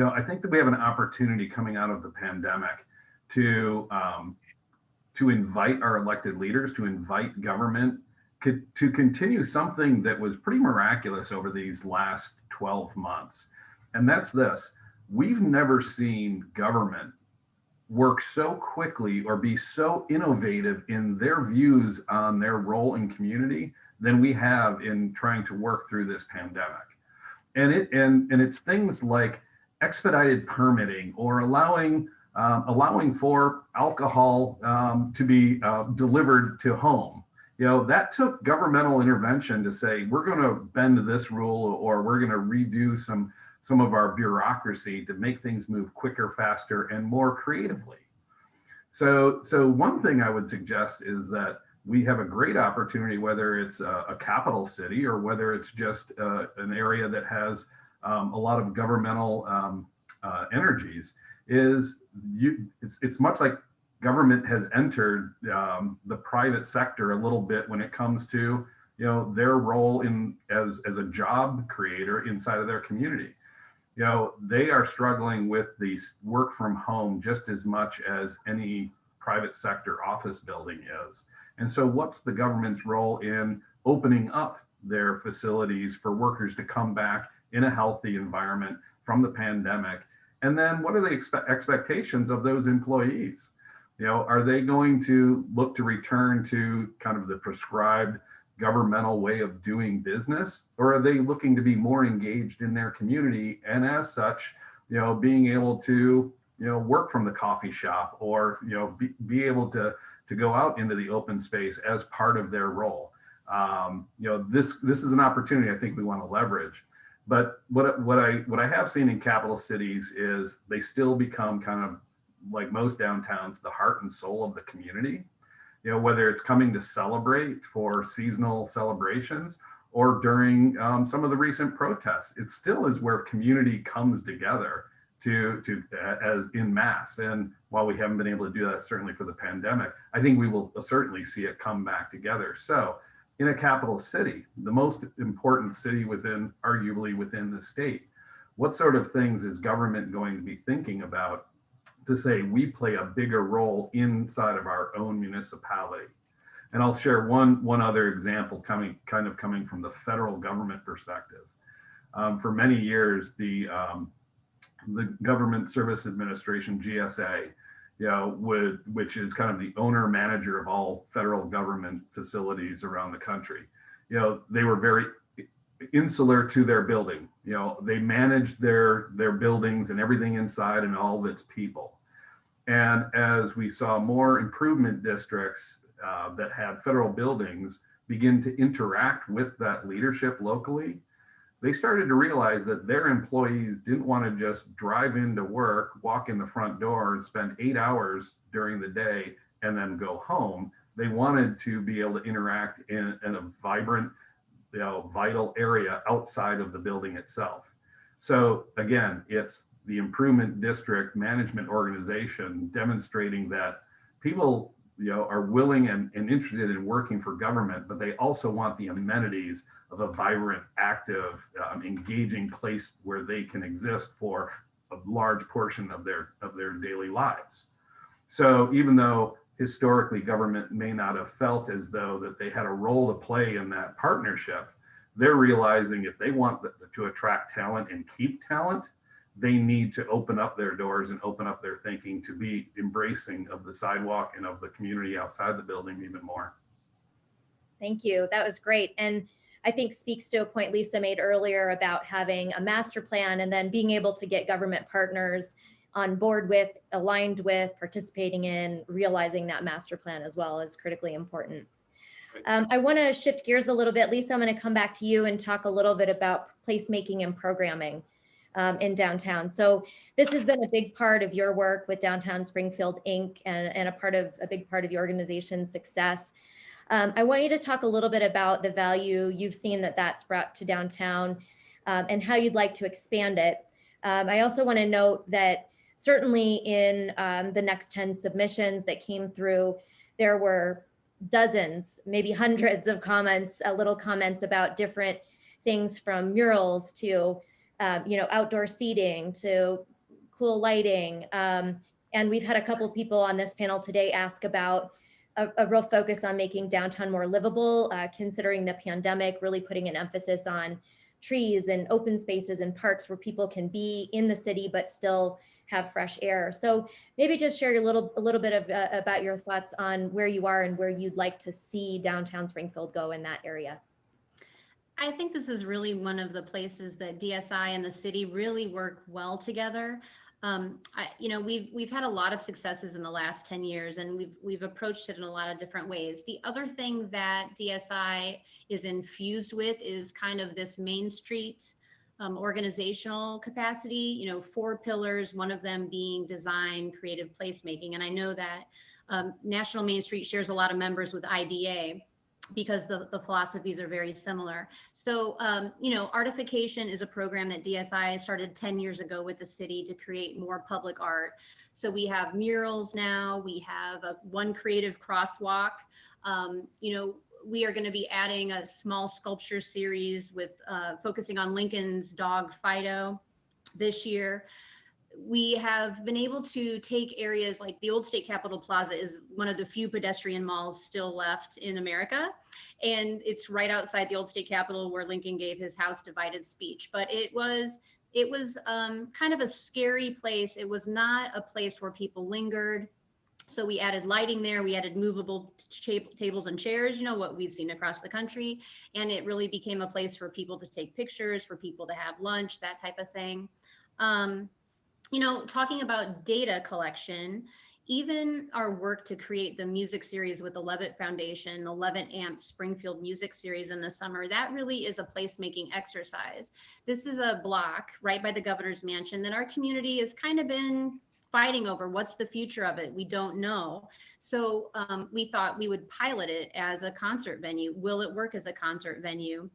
I think that we have an opportunity coming out of the pandemic to invite our elected leaders, to invite government to continue something that was pretty miraculous over these last 12 months. And that's this: we've never seen government work so quickly or be so innovative in their views on their role in community than we have in trying to work through this pandemic. And it's things like expedited permitting or allowing for alcohol to be delivered to home. That took governmental intervention to say, we're going to bend this rule, or we're going to redo some of our bureaucracy to make things move quicker, faster, and more creatively. So one thing I would suggest is that we have a great opportunity, whether it's a capital city or whether it's just an area that has a lot of governmental energies, it's much like government has entered the private sector a little bit when it comes to their role as a job creator inside of their community. They are struggling with the work from home just as much as any private sector office building is. And so what's the government's role in opening up their facilities for workers to come back in a healthy environment from the pandemic? And then what are the expectations of those employees? Are they going to look to return to kind of the prescribed governmental way of doing business, or are they looking to be more engaged in their community, and as such, being able to work from the coffee shop, or be able to go out into the open space as part of their role? This is an opportunity I think we want to leverage. But what I have seen in capital cities is they still become kind of, like most downtowns, the heart and soul of the community. Whether it's coming to celebrate for seasonal celebrations or during some of the recent protests, it still is where community comes together to as in mass. And while we haven't been able to do that, certainly for the pandemic, I think we will certainly see it come back together. So in a capital city, the most important city arguably within the state, what sort of things is government going to be thinking about to say we play a bigger role inside of our own municipality? And I'll share one other example coming from the federal government perspective. For many years, the Government Service Administration, GSA, which is kind of the owner manager of all federal government facilities around the country, they were very insular to their building. They managed their buildings and everything inside and all of its people. And as we saw more improvement districts that had federal buildings begin to interact with that leadership locally, they started to realize that their employees didn't want to just drive into work, walk in the front door, and spend 8 hours during the day and then go home. They wanted to be able to interact in a vibrant, vital area outside of the building itself. So again, it's the improvement district management organization demonstrating that people are willing and interested in working for government, but they also want the amenities of a vibrant, active, engaging place where they can exist for a large portion of their daily lives. So even though historically government may not have felt as though that they had a role to play in that partnership. They're realizing if they want to attract talent and keep talent, they need to open up their doors and open up their thinking to be embracing of the sidewalk and of the community outside the building even more. Thank you. That was great. And I think speaks to a point Lisa made earlier about having a master plan and then being able to get government partners on board with, aligned with, participating in, realizing that master plan as well is critically important. I want to shift gears a little bit. Lisa, I'm going to come back to you and talk a little bit about placemaking and programming in downtown. So this has been a big part of your work with Downtown Springfield, Inc. and a big part of the organization's success. I want you to talk a little bit about the value you've seen that that's brought to downtown and how you'd like to expand it. I also want to note that certainly in the next 10 submissions that came through, there were dozens, maybe hundreds of comments, little comments about different things from murals to, outdoor seating to cool lighting. And we've had a couple people on this panel today ask about a real focus on making downtown more livable, considering the pandemic, really putting an emphasis on trees and open spaces and parks where people can be in the city, but still have fresh air. So maybe just share a little bit of about your thoughts on where you are and where you'd like to see downtown Springfield go in that area. I think this is really one of the places that DSI and the city really work well together. We've had a lot of successes in the last 10 years, and we've approached it in a lot of different ways. The other thing that DSI is infused with is kind of this Main Street organizational capacity, 4 pillars, one of them being design, creative placemaking. And I know that National Main Street shares a lot of members with IDA because the philosophies are very similar. So, artification is a program that DSI started 10 years ago with the city to create more public art. So we have murals now, we have one creative crosswalk. We are going to be adding a small sculpture series with focusing on Lincoln's dog Fido this year. We have been able to take areas like the old State Capitol Plaza is one of the few pedestrian malls still left in America. And it's right outside the old State Capitol where Lincoln gave his House Divided speech. But it was kind of a scary place. It was not a place where people lingered. So we added lighting there, we added movable tables and chairs, what we've seen across the country. And it really became a place for people to take pictures, for people to have lunch, that type of thing. Talking about data collection, even our work to create the music series with the Levitt Foundation, the Levitt Amp Springfield Music Series in the summer, that really is a placemaking exercise. This is a block right by the governor's mansion that our community has kind of been fighting over. What's the future of it? We don't know. So we thought we would pilot it as a concert venue. Will it work as a concert venue?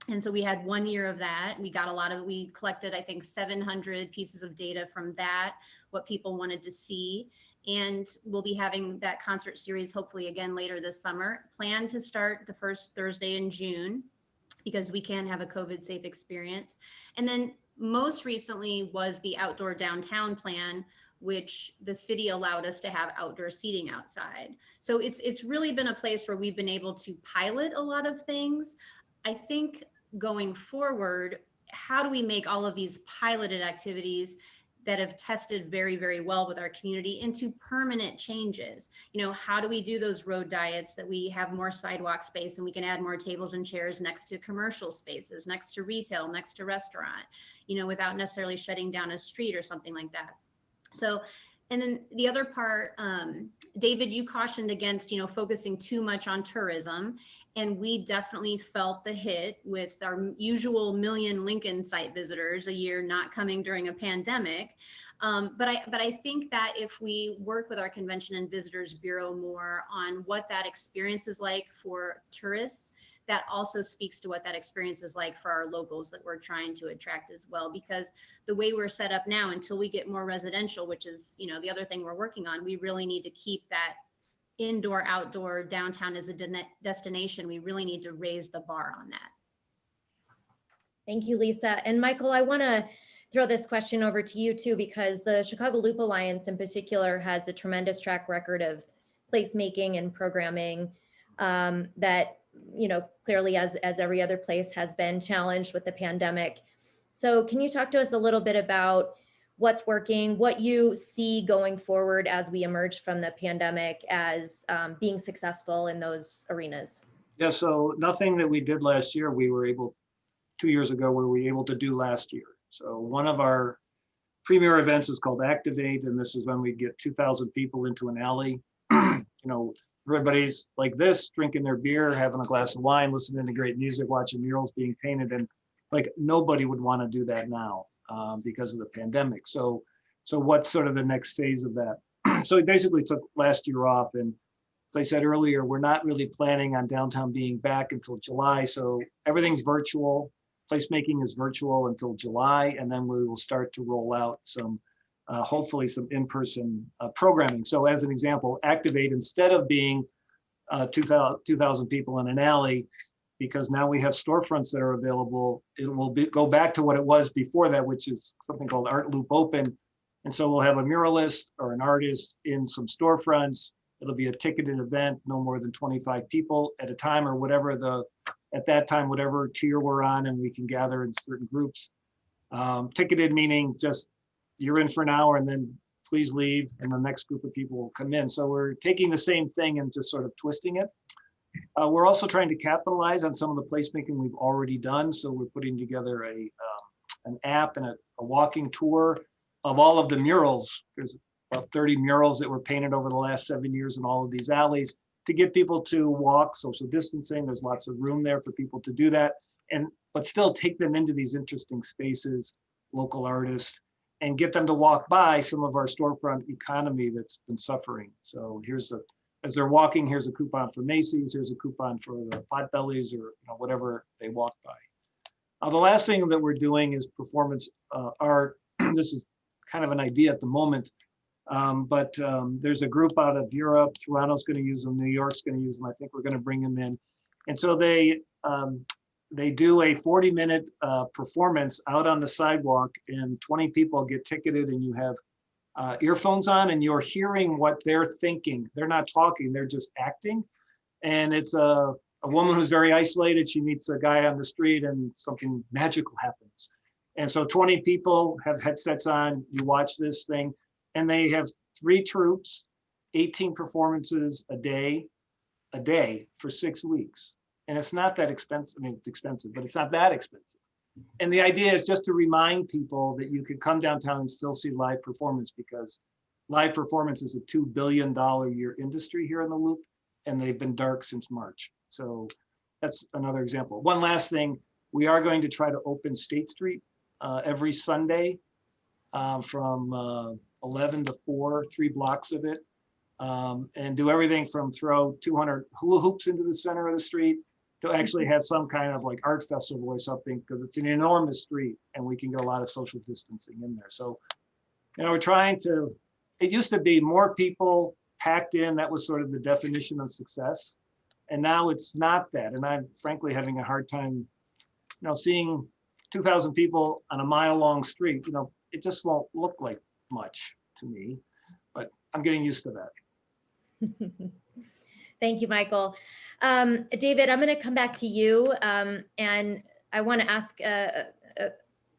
And so we had 1 year of that. We collected, I think, 700 pieces of data from that, what people wanted to see. And we'll be having that concert series hopefully again later this summer. Plan to start the first Thursday in June because we can have a COVID safe experience. And then most recently was the outdoor downtown plan, which the city allowed us to have outdoor seating outside. So it's really been a place where we've been able to pilot a lot of things. I think going forward, how do we make all of these piloted activities that have tested very, very well with our community into permanent changes? How do we do those road diets that we have more sidewalk space and we can add more tables and chairs next to commercial spaces, next to retail, next to restaurant, without necessarily shutting down a street or something like that. So, and then the other part, David, you cautioned against, focusing too much on tourism. And we definitely felt the hit with our usual 1 million Lincoln site visitors a year not coming during a pandemic. But I think that if we work with our Convention and Visitors Bureau more on what that experience is like for tourists, that also speaks to what that experience is like for our locals that we're trying to attract as well. Because the way we're set up now, until we get more residential, which is, the other thing we're working on, we really need to keep that indoor, outdoor, downtown as a destination. We really need to raise the bar on that. Thank you, Lisa. And Michael, I want to throw this question over to you too, because the Chicago Loop Alliance in particular has a tremendous track record of placemaking and programming that, clearly as every other place has been challenged with the pandemic. So can you talk to us a little bit about what's working, what you see going forward as we emerge from the pandemic as being successful in those arenas? Yeah, so nothing that we did last year, 2 years ago, were we able to do last year. So one of our premier events is called Activate, and this is when we get 2,000 people into an alley. Everybody's like this, drinking their beer, having a glass of wine, listening to great music, watching murals being painted, and like nobody would want to do that now because of the pandemic. So what's sort of the next phase of that? So we basically took last year off, and as I said earlier, we're not really planning on downtown being back until July. So everything's virtual. Placemaking is virtual until July, and then we will start to roll out some, hopefully some in-person programming. So as an example, Activate, instead of being 2,000 people in an alley, because now we have storefronts that are available, it will go back to what it was before that, which is something called Art Loop Open. And so we'll have a muralist or an artist in some storefronts. It'll be a ticketed event, no more than 25 people at a time, or whatever at that time, whatever tier we're on, and we can gather in certain groups. Ticketed meaning just you're in for an hour and then please leave, and the next group of people will come in. So we're taking the same thing and just sort of twisting it. We're also trying to capitalize on some of the placemaking we've already done. So we're putting together an app and a walking tour of all of the murals. There's about 30 murals that were painted over the last 7 years in all of these alleys, to get people to walk, social distancing. There's lots of room there for people to do that, but still take them into these interesting spaces, local artists, and get them to walk by some of our storefront economy that's been suffering. So as they're walking, here's a coupon for Macy's, here's a coupon for the Potbellies, or whatever they walk by. The last thing that we're doing is performance art. This is kind of an idea at the moment. But there's a group out of Europe. Toronto's going to use them. New York's going to use them. I think we're going to bring them in. And so they do a 40-minute performance out on the sidewalk, and 20 people get ticketed, and you have earphones on, and you're hearing what they're thinking. They're not talking, they're just acting. And it's a woman who's very isolated. She meets a guy on the street, and something magical happens. And so 20 people have headsets on. You watch this thing. And they have 3 troops, 18 performances a day for 6 weeks. And it's not that expensive. I mean, it's expensive, but it's not that expensive. And the idea is just to remind people that you could come downtown and still see live performance, because live performance is a $2 billion a year industry here in the Loop, and they've been dark since March. So that's another example. One last thing, we are going to try to open State Street every Sunday from 11 to 4, 3 blocks of it, and do everything from throw 200 hula hoops into the center of the street to actually have some kind of like art festival or something, because it's an enormous street and we can get a lot of social distancing in there. So, we're trying to, it used to be more people packed in. That was sort of the definition of success. And now it's not that. And I'm frankly having a hard time, seeing 2,000 people on a mile-long street. It just won't look like much to me, but I'm getting used to that. Thank you, Michael. David, I'm going to come back to you, and I want to ask a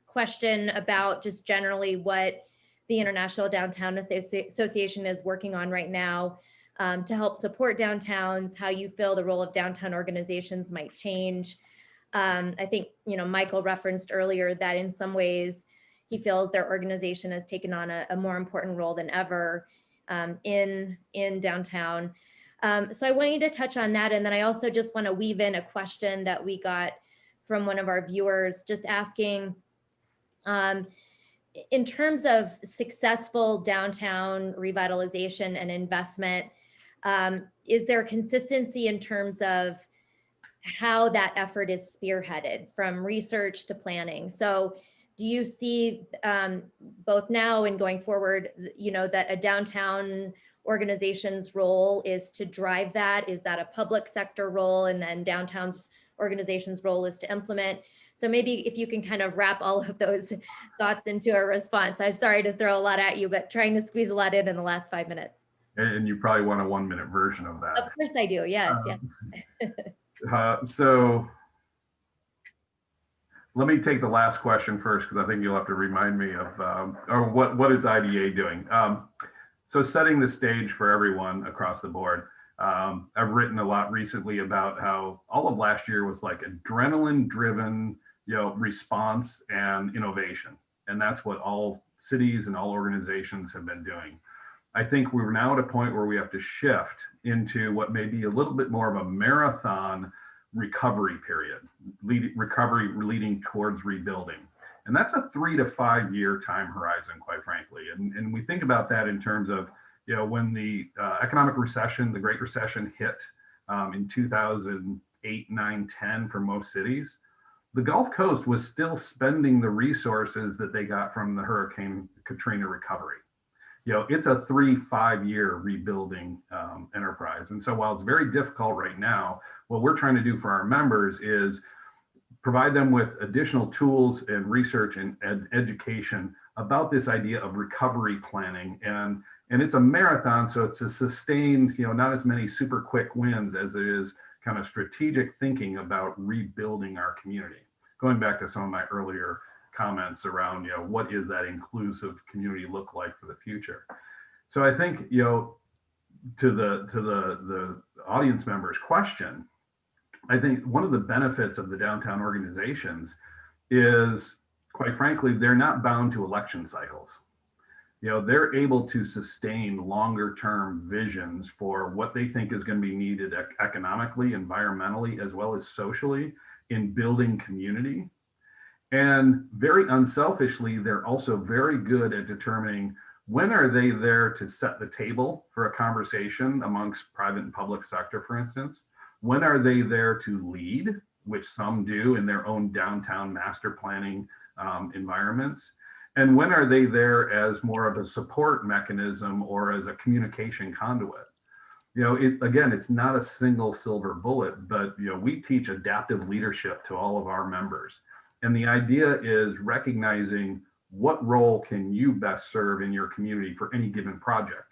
question about just generally what the International Downtown Association is working on right now to help support downtowns, how you feel the role of downtown organizations might change. I think, Michael referenced earlier that in some ways he feels their organization has taken on a more important role than ever in downtown. So I want you to touch on that. And then I also just want to weave in a question that we got from one of our viewers, just asking, in terms of successful downtown revitalization and investment, is there consistency in terms of how that effort is spearheaded from research to planning? So do you see both now and going forward, that a downtown organization's role is to drive that? Is that a public sector role? And then downtown's organization's role is to implement. So maybe if you can kind of wrap all of those thoughts into a response. I'm sorry to throw a lot at you, but trying to squeeze a lot in the last 5 minutes. and you probably want a 1-minute version of that. Of course I do. Yes. Yes. So let me take the last question first, because I think you'll have to remind me of, or what is IDA doing? So setting the stage for everyone across the board. I've written a lot recently about how all of last year was like adrenaline driven, response and innovation. And that's what all cities and all organizations have been doing. I think we're now at a point where we have to shift into what may be a little bit more of a marathon recovery period, recovery leading towards rebuilding. And that's a 3 to 5 year time horizon, quite frankly. And we think about that in terms of, when the economic recession, the Great Recession hit in 2008, 9, 10 for most cities, the Gulf Coast was still spending the resources that they got from the Hurricane Katrina recovery. It's a 3-5 year rebuilding enterprise. And so while it's very difficult right now, what we're trying to do for our members is provide them with additional tools and research and education about this idea of recovery planning. And it's a marathon, so it's a sustained, not as many super quick wins as it is kind of strategic thinking about rebuilding our community. Going back to some of my earlier comments around, what is that inclusive community look like for the future? So I think, to the audience members' question, I think one of the benefits of the downtown organizations is, quite frankly, they're not bound to election cycles. They're able to sustain longer term visions for what they think is going to be needed economically, environmentally, as well as socially in building community. And very unselfishly, they're also very good at determining when are they there to set the table for a conversation amongst private and public sector, for instance. When are they there to lead, which some do in their own downtown master planning environments? And when are they there as more of a support mechanism or as a communication conduit? Again, it's not a single silver bullet, but we teach adaptive leadership to all of our members. And the idea is recognizing what role can you best serve in your community for any given project.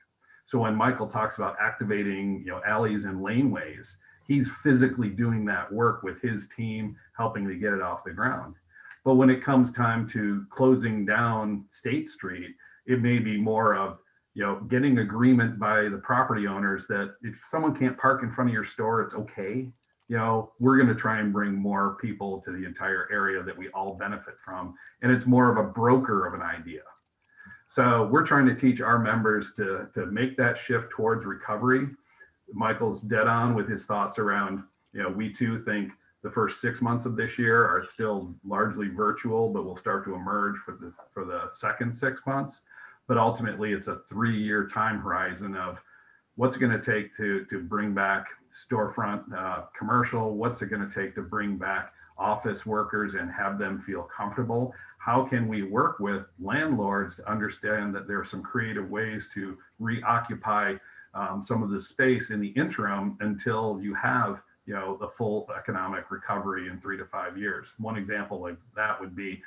So when Michael talks about activating alleys and laneways, he's physically doing that work with his team, helping to get it off the ground. But when it comes time to closing down State Street, it may be more of, getting agreement by the property owners that if someone can't park in front of your store, it's okay. We're going to try and bring more people to the entire area that we all benefit from. And it's more of a broker of an idea. So we're trying to teach our members to make that shift towards recovery. Michael's dead on with his thoughts around, we too think the first 6 months of this year are still largely virtual, but will start to emerge for the second 6 months. But ultimately, it's a 3-year time horizon of what's it going to take to bring back storefront commercial, what's it going to take to bring back office workers and have them feel comfortable? How can we work with landlords to understand that there are some creative ways to reoccupy some of the space in the interim until you have the full economic recovery in 3 to 5 years. One example like that would be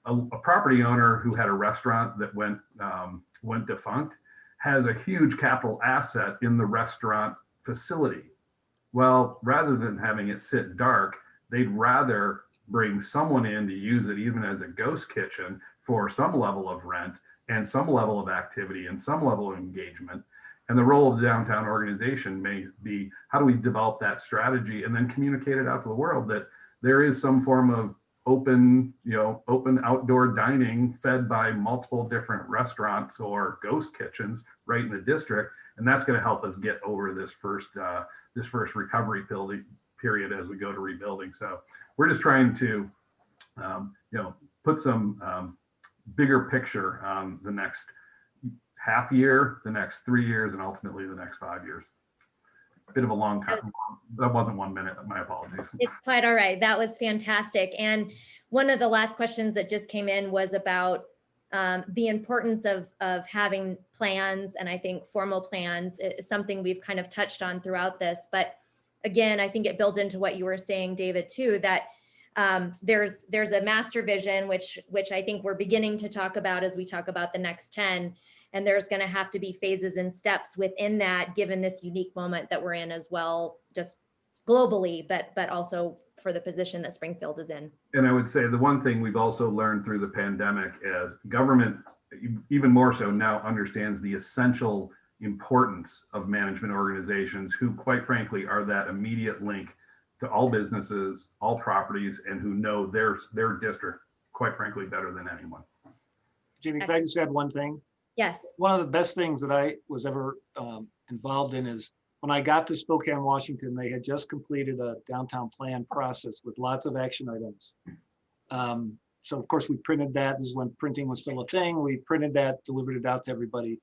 a property owner who had a restaurant that went defunct has a huge capital asset in the restaurant facility. Well, rather than having it sit dark, they'd rather bring someone in to use it even as a ghost kitchen for some level of rent and some level of activity and some level of engagement. And the role of the downtown organization may be, how do we develop that strategy and then communicate it out to the world that there is some form of open outdoor dining fed by multiple different restaurants or ghost kitchens right in the district. And that's going to help us get over this first recovery period as we go to rebuilding. So we're just trying to, put some bigger picture on the next half year, the next 3 years, and ultimately the next 5 years. Bit of a long time. That wasn't 1 minute. My apologies. It's quite all right. That was fantastic. And one of the last questions that just came in was about the importance of having plans. And I think formal plans is something we've kind of touched on throughout this. But again, I think it builds into what you were saying, David, too, that there's a master vision, which I think we're beginning to talk about as we talk about the next 10. And there's going to have to be phases and steps within that, given this unique moment that we're in as well, just globally, but also for the position that Springfield is in. And I would say the one thing we've also learned through the pandemic is government, even more so now, understands the essential importance of management organizations who, quite frankly, are that immediate link to all businesses, all properties, and who know their district, quite frankly, better than anyone. Jamie, can I just add one thing? Yes. One of the best things that I was ever involved in is when I got to Spokane, Washington, they had just completed a downtown plan process with lots of action items. So of course we printed that. This is when printing was still a thing. We printed that, delivered it out to everybody.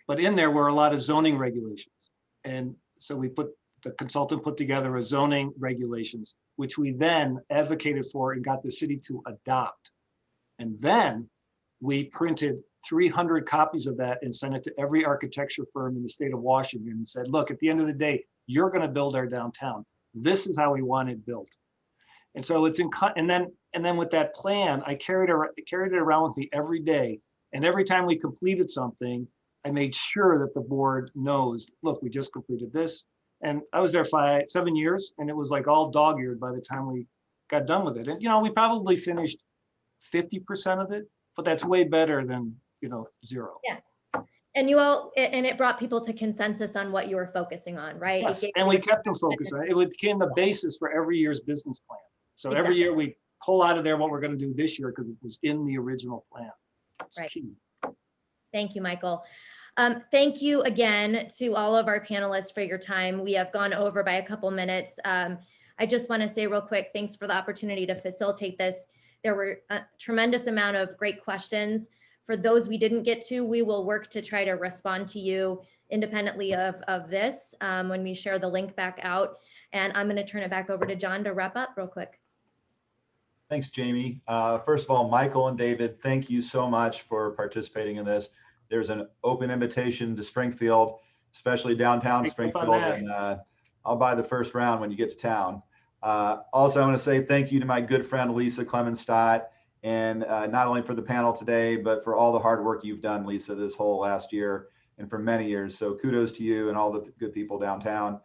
But in there were a lot of zoning regulations. And so the consultant put together a zoning regulations, which we then advocated for and got the city to adopt. And then we printed 300 copies of that and sent it to every architecture firm in the state of Washington and said, look, at the end of the day, you're going to build our downtown. This is how we want it built. And so it's and then with that plan, I carried it around with me every day. And every time we completed something, I made sure that the board knows, look, we just completed this. And I was there 7 years, and it was like all dog-eared by the time we got done with it. And, we probably finished 50% of it, but that's way better than, 0. Yeah. And it brought people to consensus on what you were focusing on, right? Yes, and we kept them focused on it. It became the basis for every year's business plan. So every year we pull out of there what we're going to do this year because it was in the original plan. That's right. Key. Thank you, Michael. Thank you again to all of our panelists for your time. We have gone over by a couple minutes. I just want to say real quick, thanks for the opportunity to facilitate this. There were a tremendous amount of great questions. For those we didn't get to, we will work to try to respond to you independently of this when we share the link back out. And I'm going to turn it back over to John to wrap up real quick. Thanks, Jamie. First of all, Michael and David, thank you so much for participating in this. There's an open invitation to Springfield, especially downtown Springfield, and I'll buy the first round when you get to town. Also, I want to say thank you to my good friend, Lisa Clemens-Stott, and not only for the panel today, but for all the hard work you've done, Lisa, this whole last year and for many years. So kudos to you and all the good people downtown.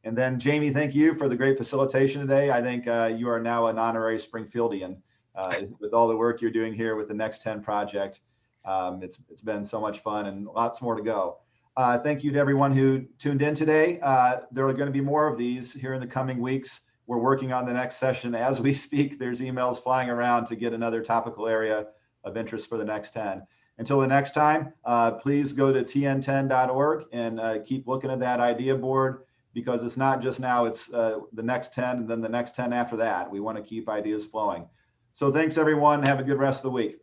And then Jamie, thank you for the great facilitation today. I think you are now an honorary Springfieldian with all the work you're doing here with the Next 10 project. It's been so much fun and lots more to go. Thank you to everyone who tuned in today. There are going to be more of these here in the coming weeks. We're working on the next session as we speak. There's emails flying around to get another topical area of interest for the Next 10. Until the next time, please go to tn10.org and keep looking at that idea board, because it's not just now, it's the Next 10 and then the next 10 after that. We want to keep ideas flowing. So thanks everyone. Have a good rest of the week.